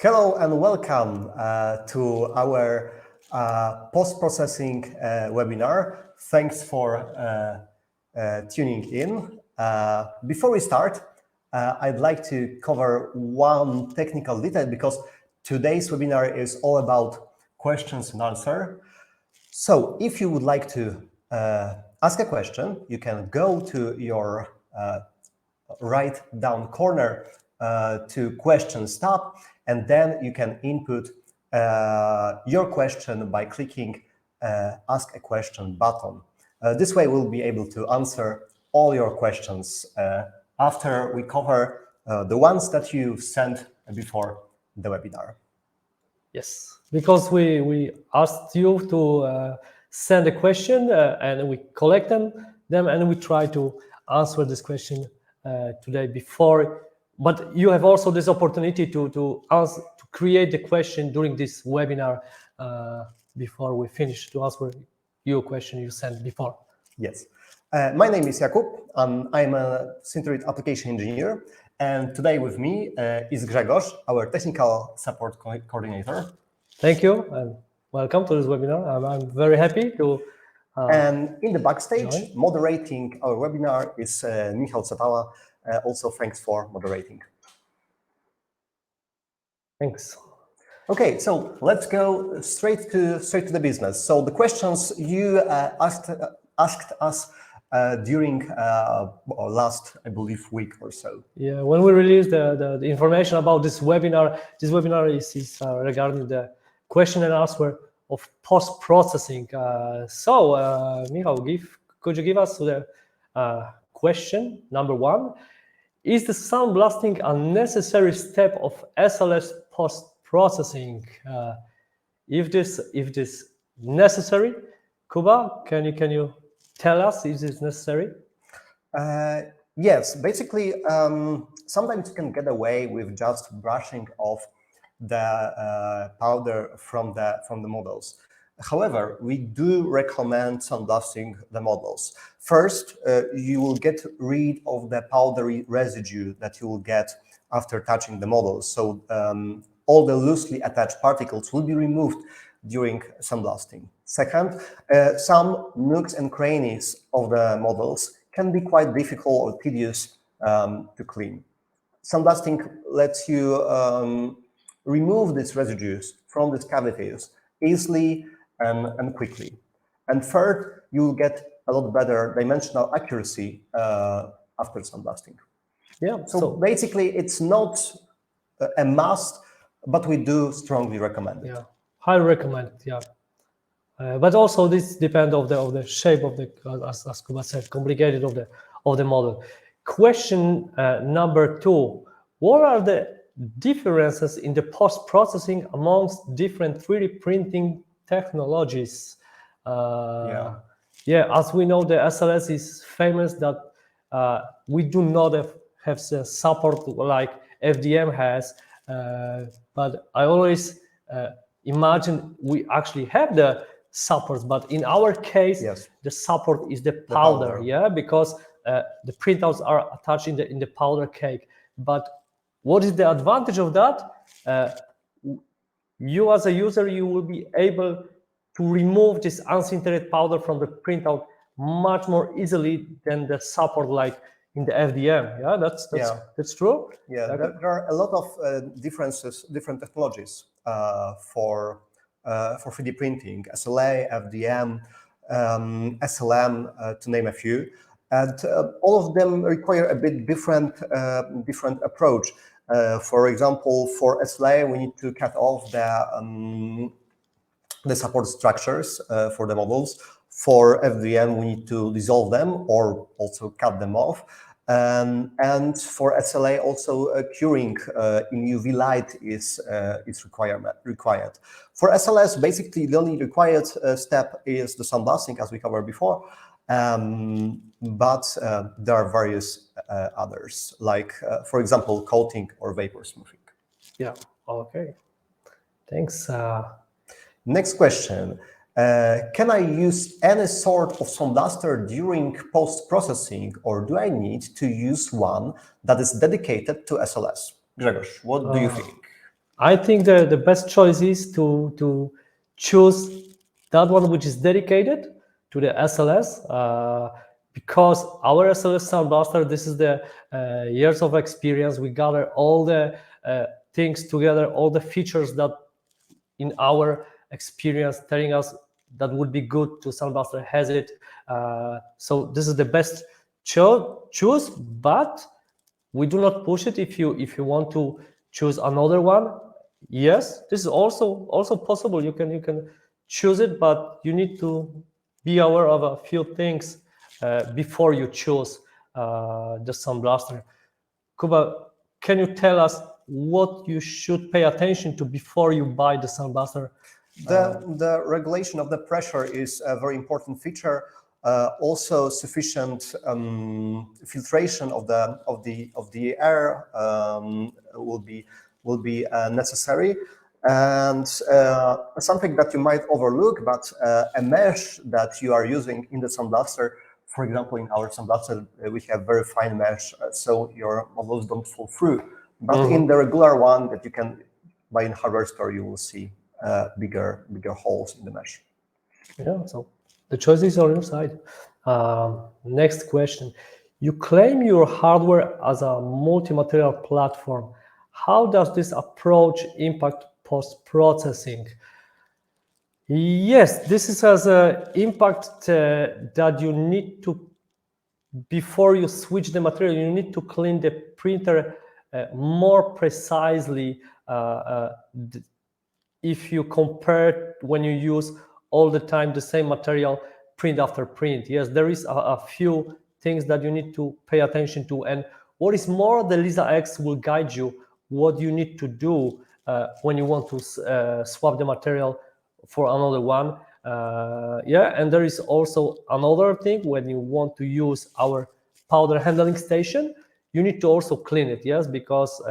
Hello and welcome to our post-processing webinar. Thanks for tuning in. Before we start, I'd like to cover one technical detail because today's webinar is all about questions and answers. So if you would like to ask a question, you can go to your right down corner to questions tab, and then you can input your question by clicking ask a question button. This way we'll be able to answer all your questions after we cover the ones that you sent before the webinar. Yes, because we asked you to send a question and we collect them and we try to answer this question today before. But you have also this opportunity to create the question during this webinar before we finish to answer your question you sent before. Yes. My name is Jakub. I'm a Centered Application Engineer. And today with me is Grzegorz, our Technical Support Coordinator. Thank you and welcome to this webinar. I'm very happy to and in the backstage, moderating our webinar is Michał Satała. Also, thanks for moderating. Thanks. Okay, so let's go straight to the business. So the questions you asked us during last, I believe, week or so. Yeah, when we released the information about this webinar is regarding the question and answer of post-processing. Michał, could you give us the question number one? Is the sandblasting a necessary step of SLS post-processing? If this necessary, Kuba, can you tell us if it's necessary? Yes, basically, sometimes you can get away with just brushing off the powder from the models. However, we do recommend sandblasting the models. First, you will get rid of the powdery residue that you will get after touching the models. So all the loosely attached particles will be removed during sandblasting. Second, some nooks and crannies of the models can be quite difficult or tedious to clean. Sandblasting lets you remove these residues from these cavities easily and quickly. And third, you'll get a lot better dimensional accuracy after sandblasting. Yeah. So basically, it's not a must, but we do strongly recommend it. Yeah, highly recommend it. Yeah. But also this depends of the shape of the, as Kuba said, complicated of the model. Question number two: what are the differences in the post-processing amongst different 3D printing technologies? Yeah, as we know, the SLS is famous that we do not have the support like FDM has, but I always imagine we actually have the support, but in our case, yes, the support is the powder. Yeah, because the printouts are attached in the powder cake. But what is the advantage of that? You as a user, you will be able to remove this unsintered powder from the printout much more easily than the support like in the FDM. Yeah, that's true. Yeah, there are a lot of different technologies for 3D printing: SLA, FDM, SLM, to name a few, and all of them require a bit different approach. For example, for SLA, we need to cut off the support structures for the models. For FDM, we need to dissolve them or also cut them off. And for SLA, also curing in UV light is required. For SLS, basically the only required step is the sandblasting, as we covered before. But there are various others, like, for example, coating or vapor smoothing. Yeah, okay. Thanks. Next question. Can I use any sort of sandblaster during post-processing, or do I need to use one that is dedicated to SLS? Grzegorz, what do you think? I think the best choice is to choose that one which is dedicated to the SLS, because our SLS Sandblaster, this is the years of experience. We gather all the things together, all the features that in our experience telling us that would be good to Sandblaster has it. So this is the best choose, but we do not push it. If you want to choose another one, yes, this is also possible. You can choose it, but you need to be aware of a few things before you choose the Sandblaster. Kuba, can you tell us what you should pay attention to before you buy the Sandblaster? The regulation of the pressure is a very important feature. Also, sufficient filtration of the air will be necessary. And something that you might overlook, but a mesh that you are using in the Sandblaster, for example, in our Sandblaster, we have very fine mesh, so your models don't fall through. But in the regular one that you can buy in hardware store, you will see bigger holes in the mesh. Yeah, so the choice is on your side. Next question. You claim your hardware as a multi-material platform. How does this approach impact post-processing? Yes, this is as an impact that you need to, before you switch the material, you need to clean the printer more precisely if you compare when you use all the time the same material print after print. Yes, there is a few things that you need to pay attention to, and what is more, the Lisa X will guide you what you need to do when you want to swap the material for another one. Yeah, and there is also another thing. When you want to use our powder handling station, you need to also clean it, yes, because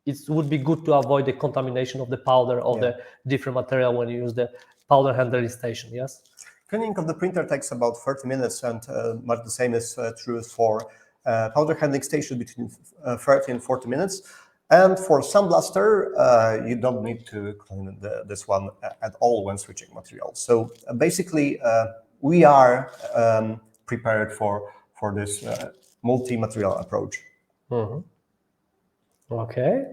it would be good to avoid the contamination of the powder of the different material when you use the powder handling station, yes? Cleaning of the printer takes about 30 minutes, and much the same is true for powder handling station, between 30 and 40 minutes. And for Sandblaster, you don't need to clean this one at all when switching materials. So basically, we are prepared for this multi-material approach. Okay.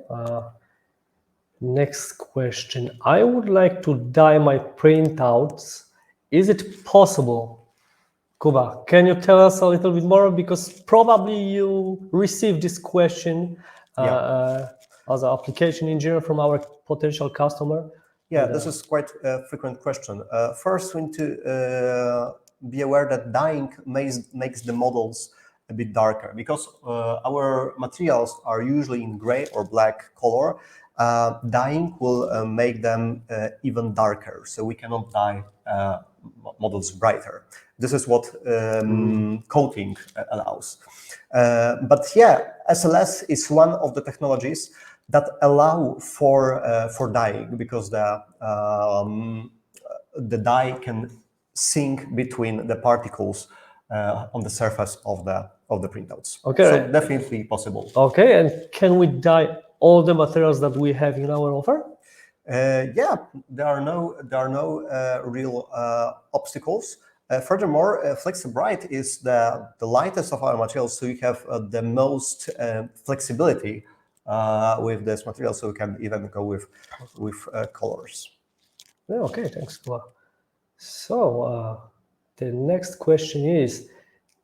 Next question. I would like to dye my printouts. Is it possible? Kuba, can you tell us a little bit more? Because probably you received this question as an application engineer from our potential customer. Yeah, this is quite a frequent question. First, we need to be aware that dyeing makes the models a bit darker, because our materials are usually in gray or black color. Dyeing will make them even darker, so we cannot dye models brighter. This is what coating allows. But yeah, SLS is one of the technologies that allow for dyeing, because the dye can sink between the particles on the surface of the printouts. Okay. So definitely possible. Okay, and can we dye all the materials that we have in our offer? Yeah, there are no real obstacles. Furthermore, FlexiBright is the lightest of our materials, so you have the most flexibility with this material, so we can even go with colors. Yeah, okay, thanks. So the next question is,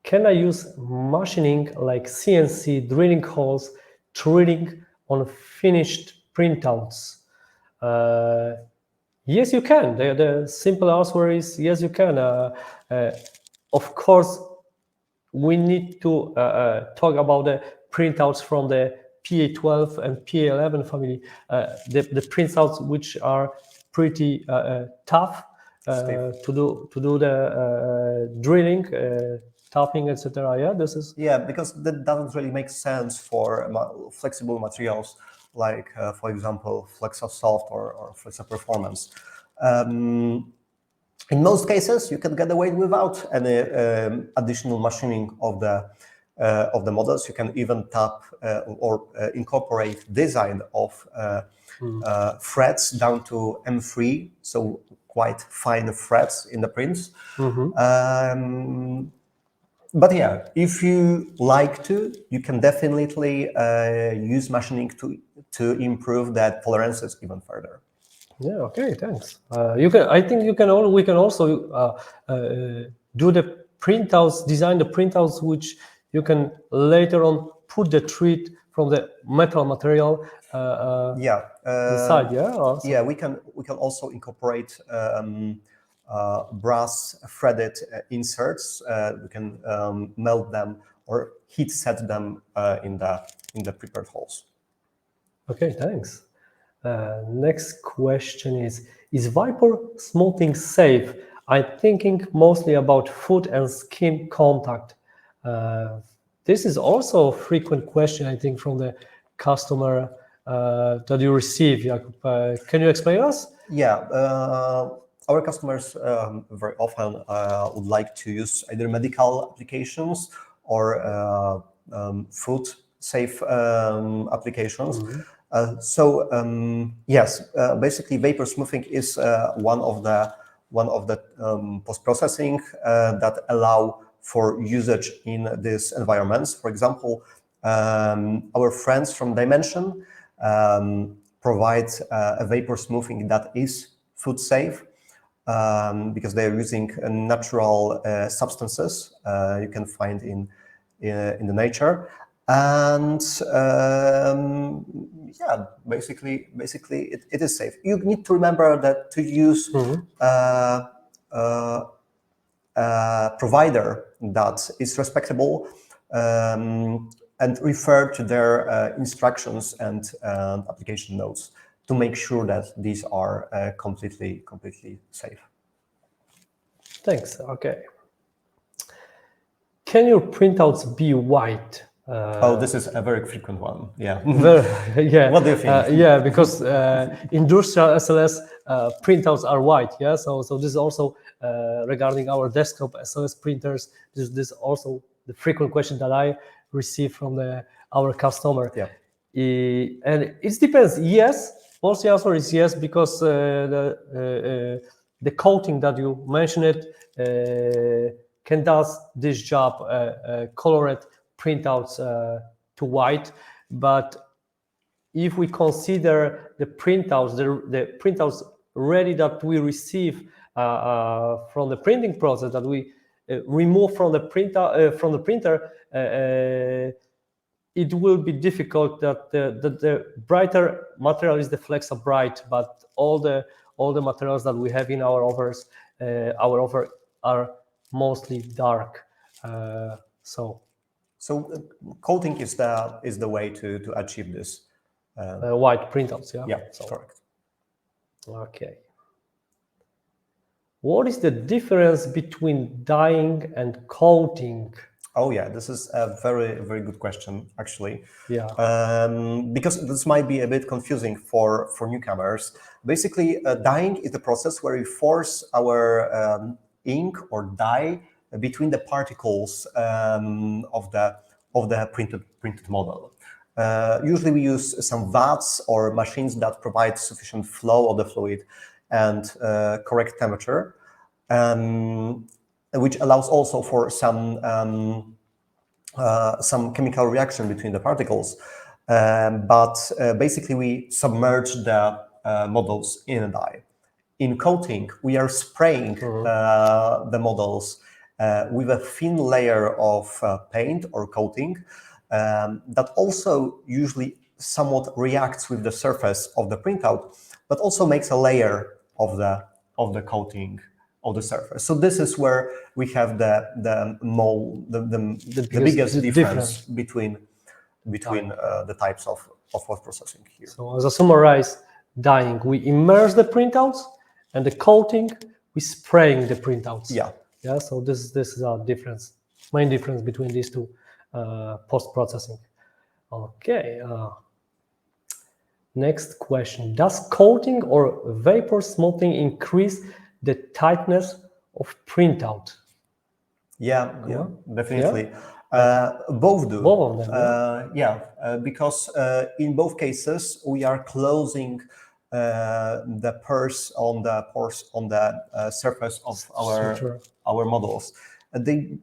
can I use machining like CNC drilling holes, drilling on finished printouts? Yes, you can. The simple answer is yes, you can. Of course, we need to talk about the printouts from the PA12 and PA11 family, the printouts which are pretty tough to do the drilling, tapping, etc. Yeah, this is. Yeah, because that doesn't really make sense for flexible materials like, for example, FlexiSoft or FlexiPerformance. In most cases, you can get away without any additional machining of the of the models. You can even tap or incorporate design of threads down to M3, so quite fine threads in the prints. But yeah, if you like to, you can definitely use machining to improve that tolerances even further. Yeah. Okay. Thanks. You can. I think you can. We can also do the printouts, design the printouts, which you can later on put the thread from the metal material. Inside. Yeah. Also. Yeah. We can also incorporate brass threaded inserts. We can melt them or heat set them in the prepared holes. Okay. Thanks. Next question is Viper smoothing safe? I'm thinking mostly about foot and skin contact. This is also a frequent question, I think, from the customer that you receive, Jakub. Can you explain us? Yeah, our customers very often would like to use either medical applications or food safe applications. Yes, basically vapor smoothing is one of the post-processing that allow for usage in these environments. For example, our friends from Dimension provide a vapor smoothing that is food safe because they are using natural substances you can find in the nature. And yeah, basically it is safe. You need to remember that to use a provider that is respectable and refer to their instructions and application notes to make sure that these are completely safe. Thanks. Okay. Can your printouts be white? Oh, this is a very frequent one. Yeah. Yeah. What do you think? Yeah, because industrial SLS printouts are white. Yeah. So this is also regarding our desktop SLS printers. This is also the frequent question that I receive from our customer. Yeah. And it depends. Yes. Most the answer is yes, because the coating that you mentioned can does this job, colored printouts to white. But if we consider the printouts, the printouts ready that we receive from the printing process, that we remove from the printer, it will be difficult that the brighter material is the Flexa Bright, but all the materials that we have in our offers, are mostly dark. So coating is the way to achieve this. White printouts, yeah? Yeah, correct. Okay. What is the difference between dyeing and coating? Oh yeah, this is a very good question, actually. Yeah. Because this might be a bit confusing for newcomers. Basically, dyeing is the process where we force our ink or dye between the particles of the printed model. Usually we use some vats or machines that provide sufficient flow of the fluid and correct temperature, which allows also for some chemical reaction between the particles. But basically we submerge the models in a dye. In coating, we are spraying the models with a thin layer of paint or coating that also usually somewhat reacts with the surface of the printout, but also makes a layer of the coating of the surface. So this is where we have the biggest difference between the types of post-processing here. So as a summarize, dyeing, we immerse the printouts, and the coating, we spraying the printouts. Yeah. Yeah. So this is our difference, main difference between these two post-processing. Okay. Next question: does coating or vapor smoothing increase the tightness of printout? Yeah, definitely. Both do. Both of them, Because in both cases we are closing the pores on the surface of our models. They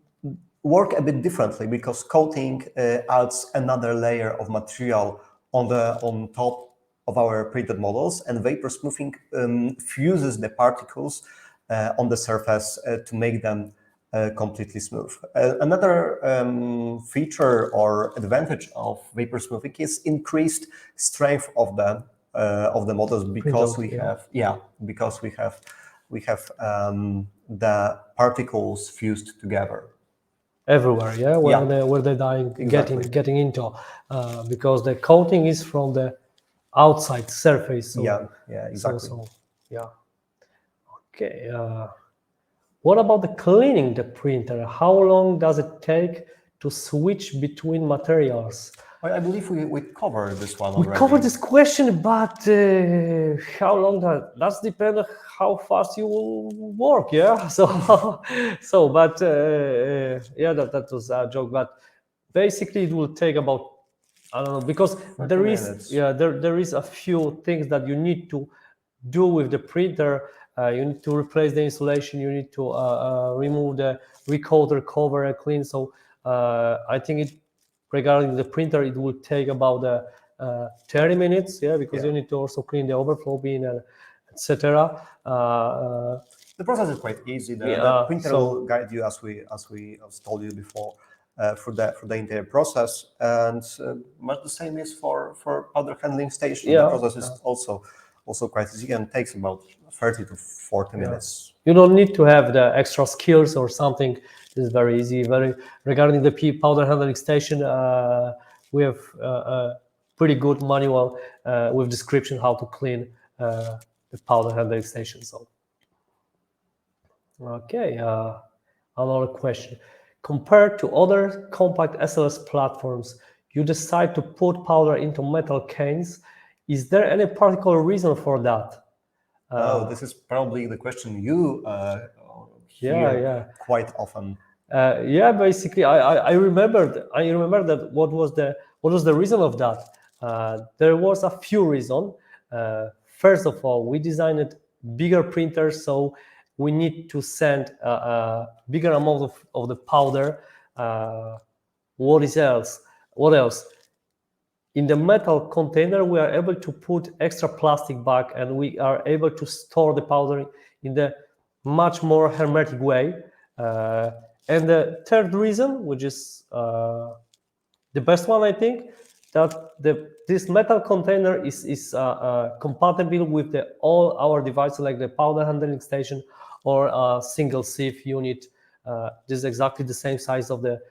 work a bit differently because coating adds another layer of material on top of our printed models, and vapor smoothing fuses the particles on the surface to make them completely smooth. Another feature or advantage of vapor smoothing is increased strength of the models because we have the particles fused together everywhere, where they're dying, exactly. getting into, because the coating is from the outside surface. So, exactly. Okay. What about the cleaning the printer? How long does it take to switch between materials? I believe we covered this one already. We covered this question, but how long does depend on how fast you work, yeah. So, but that was a joke. But basically, it will take about, I don't know, because there is a few things that you need to do with the printer. You need to replace the insulation. You need to remove the recoater cover and clean. So I think regarding the printer, it will take about 30 minutes. Because you need to also clean the overflow bin, etc. The process is quite easy. The printer will guide you as told you before. For the entire process, and much the same is for powder handling station. The process is also quite easy and takes about 30 to 40 minutes. You don't need to have the extra skills or something. This is very easy. Regarding the powder handling station, we have a pretty good manual with description how to clean the powder handling station. So, okay, another question. Compared to other compact SLS platforms, you decide to put powder into metal cans. Is there any particular reason for that? This is probably the question you hear quite often. Basically, I remember that what was the reason of that? There was a few reasons. First of all, we designed bigger printers, so we need to send a bigger amount of the powder. What else? In the metal container, we are able to put extra plastic bag, and we are able to store the powder in the much more hermetic way. And the third reason, which is the best one, I think, that this metal container is compatible with all our devices, like the powder handling station or a single sieve unit. This is exactly the same size of the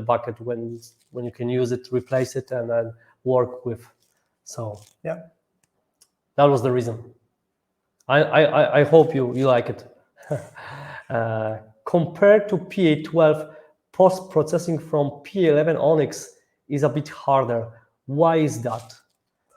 bucket when you can use it, replace it, and then work with. So that was the reason. I hope you like it. Compared to PA12, post-processing from PA11 Onyx is a bit harder. Why is that?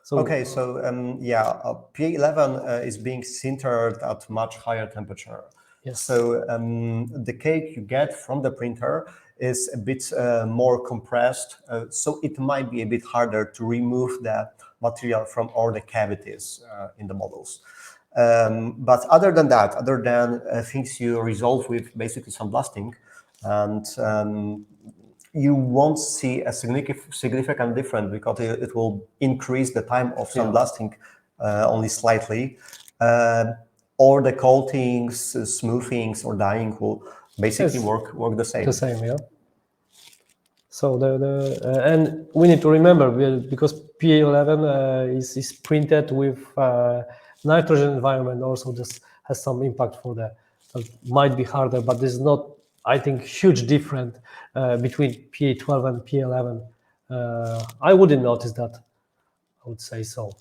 PA11 is being sintered at much higher temperature. Yes. So the cake you get from the printer is a bit more compressed, so it might be a bit harder to remove the material from all the cavities in the models. But other than things you resolve with basically sandblasting, and you won't see a significant difference because it will increase the time of sandblasting only slightly. Or the coatings, smoothings, or dyeing will basically work the same. The same, yeah. So and we need to remember, because PA11 is printed with nitrogen environment. Also, this has some impact for might be harder, but there's not, I think, huge difference between PA12 and PA11. I wouldn't notice that. I would say so.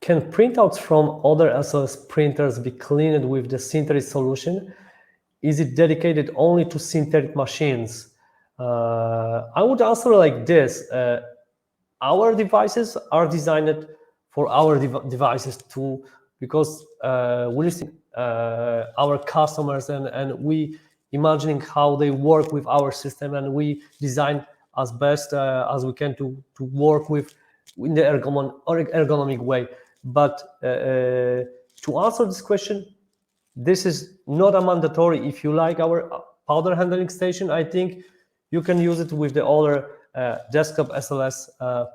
Can printouts from other SLS printers be cleaned with the synthetic solution? Is it dedicated only to synthetic machines? I would answer like this. Our devices are designed for our devices too, because we listen our customers, and we imagining how they work with our system, and we design as best as we can to work with in the ergonomic way. But to answer this question, this is not a mandatory. If you like our powder handling station, I think you can use it with the other desktop SLS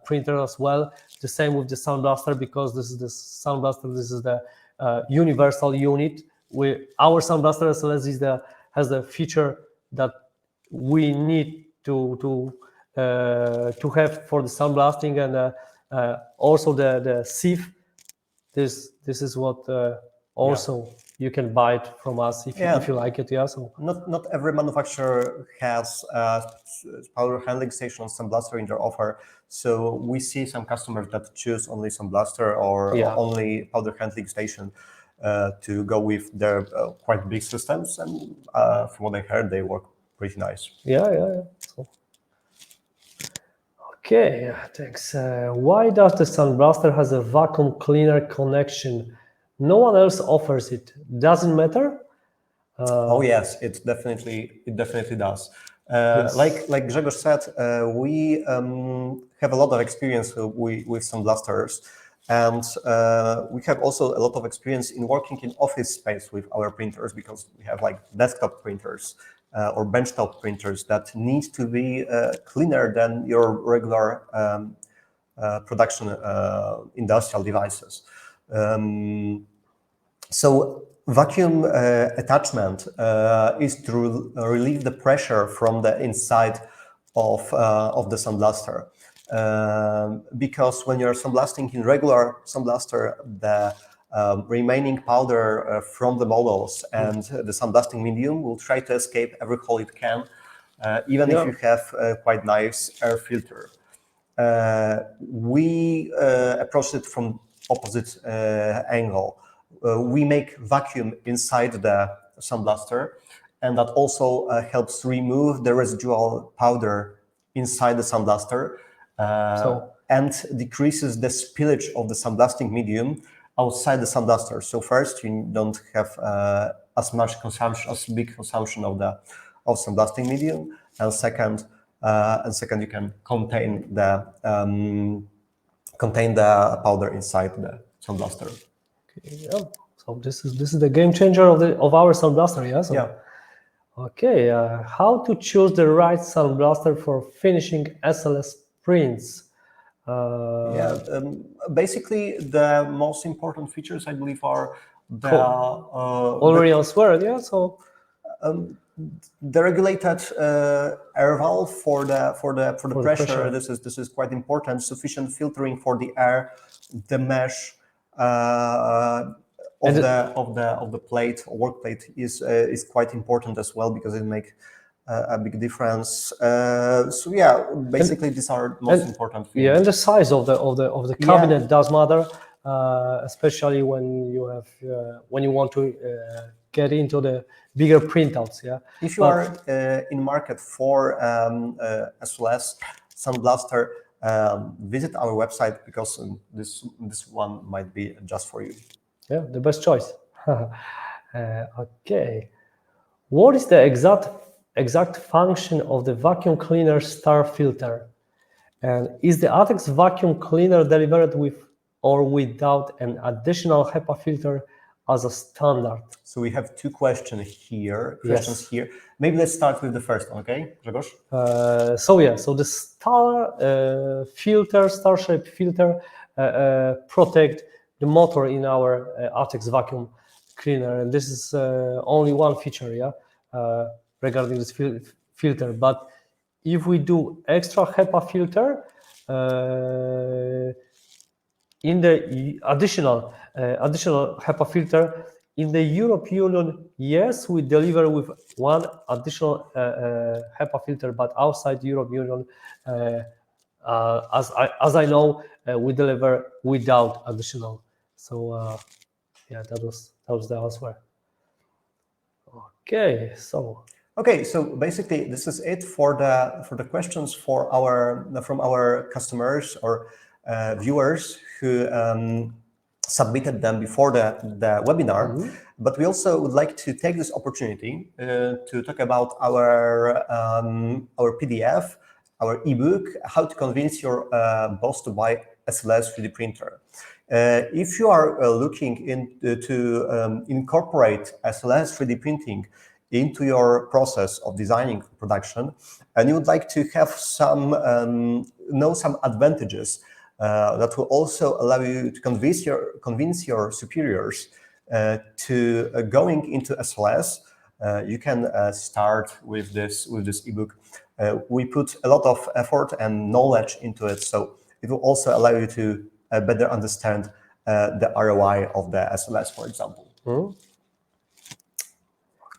printer as well. The same with the sandblaster, because this is the sandblaster. This is the universal unit. Our sandblaster SLS has the feature that we need to have for the sandblasting, and also the sieve. This is what also you can buy it from us if you like it. Yeah. So not every manufacturer has powder handling station on sandblaster in their offer. So we see some customers that choose only sandblaster or only powder handling station to go with their quite big systems, and from what I heard, they work pretty nice. Yeah. So, okay, thanks. Why does the sandblaster has a vacuum cleaner connection? No one else offers it. Doesn't matter. Oh yes, it definitely does. Yes. Like Grzegorz said, we have a lot of experience with sandblasters, and we have also a lot of experience in working in office space with our printers, because we have like desktop printers or benchtop printers that need to be cleaner than your regular production industrial devices. So vacuum attachment is to relieve the pressure from the inside of the sandblaster, because when you're sandblasting in regular sandblaster, the remaining powder from the models and the sandblasting medium will try to escape every hole it can, even if you have a quite nice air filter. We approached it from opposite angle. We make vacuum inside the sandblaster, and that also helps remove the residual powder inside the sandblaster and decreases the spillage of the sandblasting medium outside the sandblaster. So first, you don't have as big consumption of sandblasting medium, and second, you can contain the powder inside the sandblaster. Okay, yeah. So this is the game changer of our sandblaster. Yeah. So, yeah. Okay. How to choose the right sandblaster for finishing SLS prints? Basically, the most important features, I believe, are the already answered. Yeah. So the regulated air valve for the pressure. This is quite important. Sufficient filtering for the air, the mesh of the plate, work plate is quite important as well, because it makes a big difference. So yeah, basically these are most important things. Yeah, and the size of the cabinet does matter, especially when you have when you want to get into the bigger printouts. Yeah. If you are in market for SLS sandblaster, visit our website, because this one might be just for you. Yeah, the best choice. Okay. What is the exact function of the vacuum cleaner star filter? And is the ATEX vacuum cleaner delivered with or without an additional HEPA filter as a standard? So we have two questions here. Maybe let's start with the first one, okay, Grzegorz? So the star-shaped filter protect the motor in our ATEX vacuum cleaner, and this is only one feature, regarding this filter. But if we do extra HEPA filter in the additional HEPA filter in the European Union, yes, we deliver with one additional HEPA filter, but outside the European Union, as I know, we deliver without additional. So yeah, that was the answer. Okay, so basically this is it for the questions from our customers or viewers who submitted them before the webinar. But we also would like to take this opportunity to talk about our PDF, our ebook, how to convince your boss to buy SLS 3D printer. If you are looking to incorporate SLS 3D printing into your process of designing production, and you would like to have some know some advantages that will also allow you to convince your superiors to going into SLS, you can start with this ebook. We put a lot of effort and knowledge into it, so it will also allow you to better understand the ROI of the SLS, for example.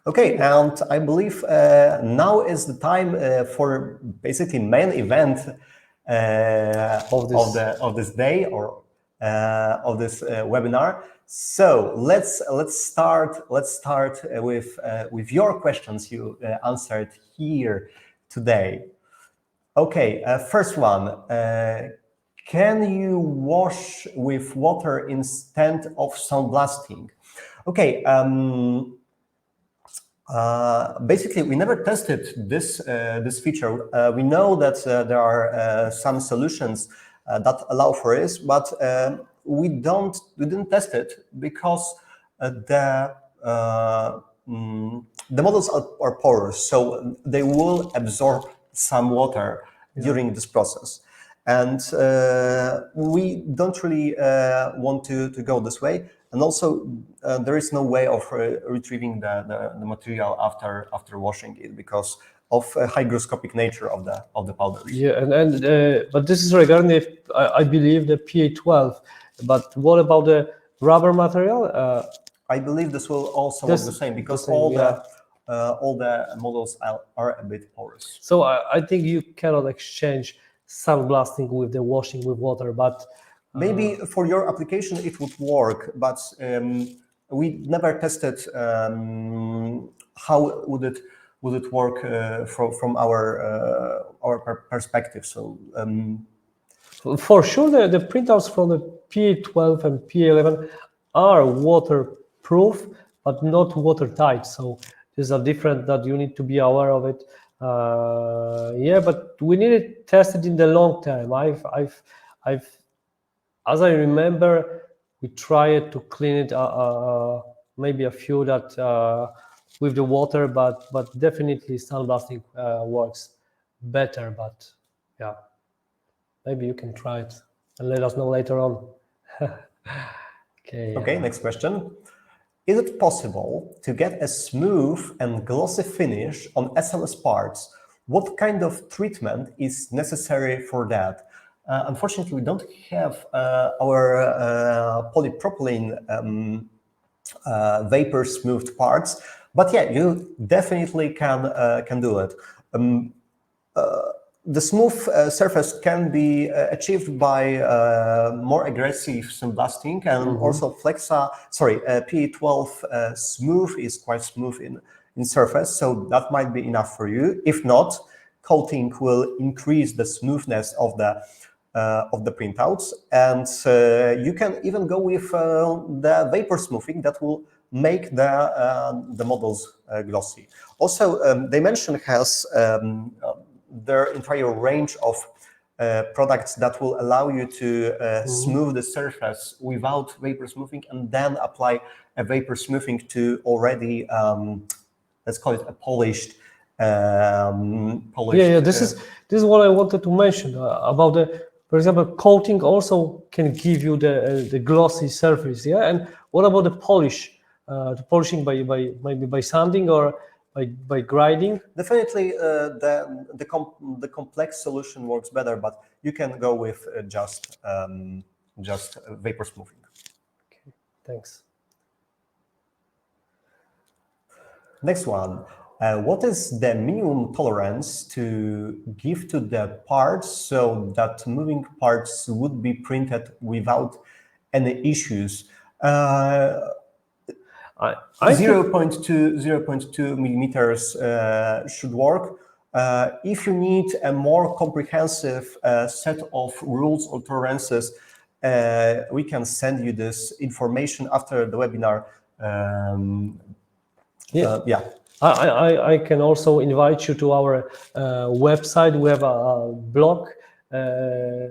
Okay, and I believe now is the time for basically main event of this day or of this webinar. So let's start with your questions you answered here today. Okay, first one. Can you wash with water instead of sandblasting? Okay. Basically, we never tested this feature. We know that there are some solutions that allow for this, but we didn't test it because the models are porous, so they will absorb some water during this process. And we don't really want to go this way. And also, there is no way of retrieving the material after washing it because of hygroscopic nature of the powder. Yeah, and but this is regarding I believe the PA12. But what about the rubber material? I believe this will also work the same because all the models are a bit porous. So I think you cannot exchange sandblasting with the washing with water, but maybe for your application it would work, but we never tested how would it work from our perspective. So for sure, the printouts from the PA12 and PA11 are waterproof, but not watertight. So these are different that you need to be aware of it. Yeah, but we need to test it in the long term. As I remember, we tried to clean it, maybe a few that with the water, but definitely sandblasting works better. But yeah, maybe you can try it and let us know later on. Okay, next question. Is it possible to get a smooth and glossy finish on SLS parts? What kind of treatment is necessary for that? Unfortunately, we don't have our polypropylene vapor smoothed parts, but yeah, you definitely can do it. The smooth surface can be achieved by more aggressive sandblasting, and also PA12 smooth is quite smooth in surface, so that might be enough for you. If not, coating will increase the smoothness of the printouts, and you can even go with the vapor smoothing that will make the models glossy. Also, Dimension has their entire range of products that will allow you to smooth the surface without vapor smoothing, and then apply a vapor smoothing to already let's call it a polished. This is what I wanted to mention about the. For example, coating also can give you the glossy surface. Yeah, and what about the polish? The polishing by maybe by sanding or by grinding? Definitely, the complex solution works better, but you can go with just vapor smoothing. Okay, thanks. Next one. What is the minimum tolerance to give to the parts so that moving parts would be printed without any issues? 0.2 millimeters should work. If you need a more comprehensive set of rules or tolerances, we can send you this information after the webinar. Yeah. I can also invite you to our website. We have a blog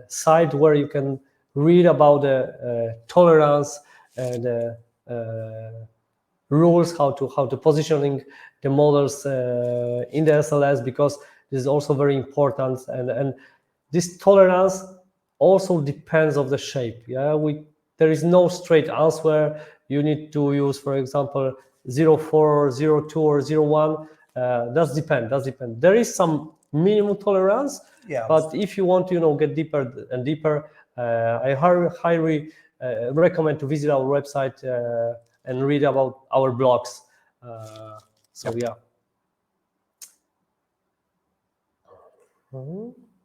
site where you can read about the tolerance and rules, how to positioning the models in the SLS, because this is also very important, and this tolerance also depends on the shape. There is no straight answer. You need to use, for example, 0.4, 0.2, or 0.1. Does depend. There is some minimum tolerance, but if you want to get deeper and deeper, I highly recommend to visit our website and read about our blogs. Yeah.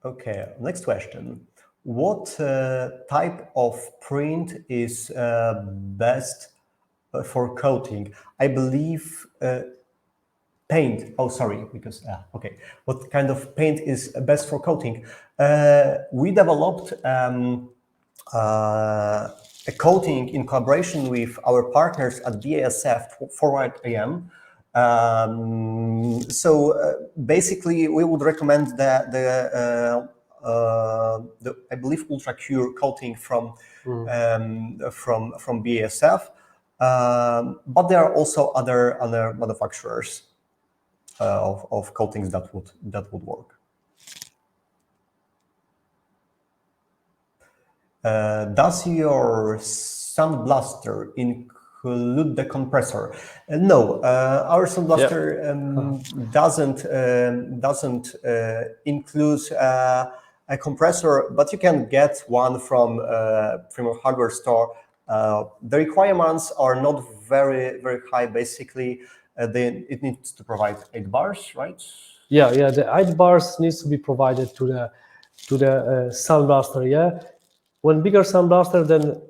Okay, next question. What type of print is best for coating? I believe paint. Oh, sorry, because okay. What kind of paint is best for coating? We developed a coating in collaboration with our partners at BASF, Forward AM. Basically, we would recommend the I believe ultra cure coating from BASF, but there are also other manufacturers of coatings that would work. Does your sandblaster include the compressor? No, our sandblaster doesn't include a compressor, but you can get one from a hardware store. The requirements are not very high. Basically, it needs to provide 8 bars, right? Yeah. The 8 bars needs to be provided to the sandblaster. Yeah. When bigger sandblaster, then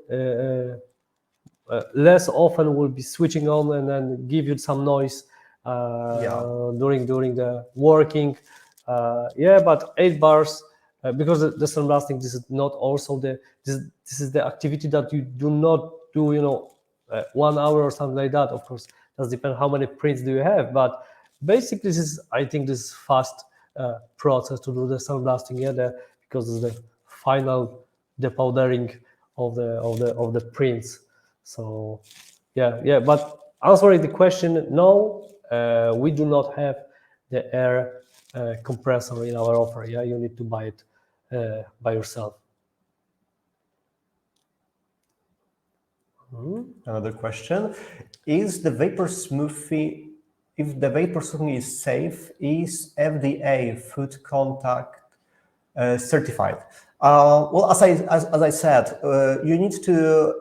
less often will be switching on and then give you some noise during the working. But 8 bars, because the sandblasting, this is not also this is the activity that you do not do 1 hour or something like that. Of course, does depend how many prints do you have, but basically I think this is fast process to do the sandblasting. Because it's the final depowdering of the prints. So but answering the question, no, we do not have the air compressor in our offer. You need to buy it by yourself. Another question: Is the vapor smoothing? If the vapor smoothing is safe, is FDA food contact certified? Well, as I said, you need to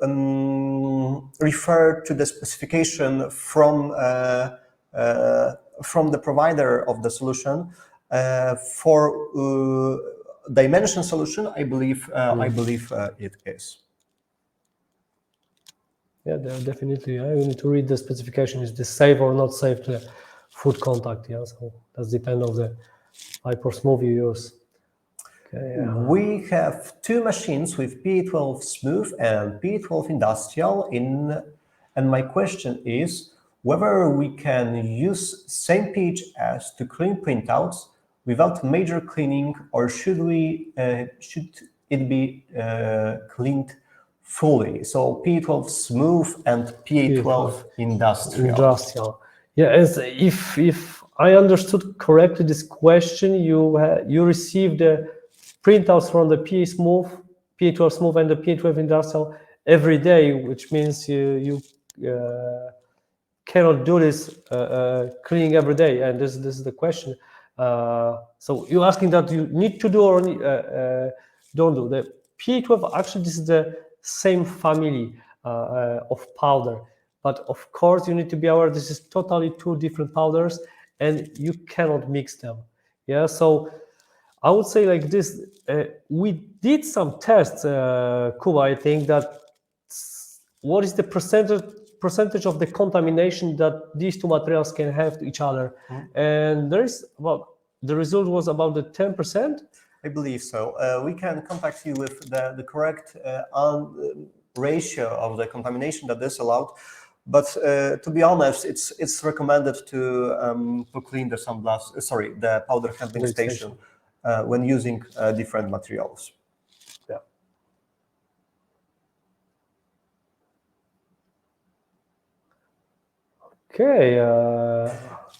refer to the specification from the provider of the solution. For dimension solution, I believe it is. Yeah, definitely. You need to read the specification. Is this safe or not safe to food contact? So that depends on the vapor smooth you use. Okay, We have 2 machines with PA12 Smooth and PA12 Industrial and my question is whether we can use same PHS to clean printouts without major cleaning, or should it be cleaned fully? So PA12 Smooth and PA12 Industrial. Yeah, as if I understood correctly this question, you received the printouts from the PA12 Smooth and the PA12 Industrial every day, which means you cannot do this cleaning every day, and this is the question. So you're asking that you need to do or don't do. The PA12, actually, this is the same family of powder, but of course you need to be aware this is totally 2 different powders, and you cannot mix them. So I would say like this: we did some tests, Kuba. I think that what is the percentage of the contamination that these 2 materials can have to each other, and the result was about the 10%. I believe so. We can contact you with the correct ratio of the contamination that is allowed. But to be honest, it's recommended to clean the the powder handling station when using different materials. Yeah. Okay.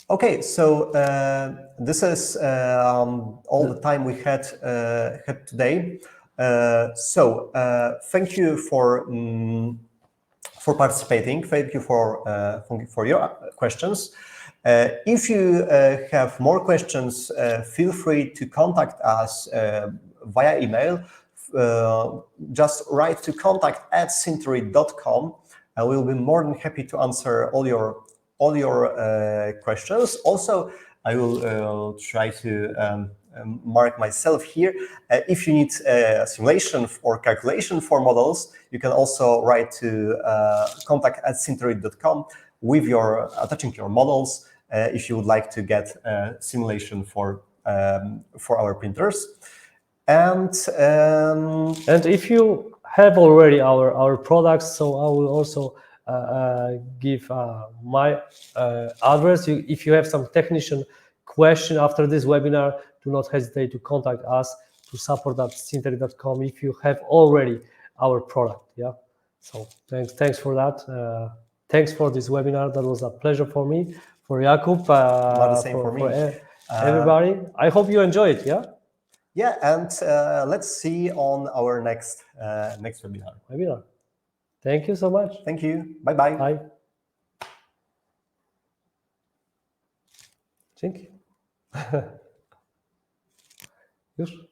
Okay, so this is all the time we had today. Thank you for participating. Thank you for your questions. If you have more questions, feel free to contact us via email. Just write to contact@syntery.com, and we'll be more than happy to answer all your questions. Also, I will try to mark myself here. If you need simulation or calculation for models, you can also write to contact@syntery.com with attaching your models if you would like to get simulation for our printers. And if you have already our products, so I will also give my address. If you have some technician question after this webinar, do not hesitate to contact us to support@syntery.com if you have already our product. Yeah. So thanks for that. Thanks for this webinar. That was a pleasure for me, for Jakub, the same for me. Everybody. I hope you enjoy it. Yeah. Yeah, and let's see on our next webinar. Thank you so much. Thank you. Bye-bye. Bye. Dzięki. Już?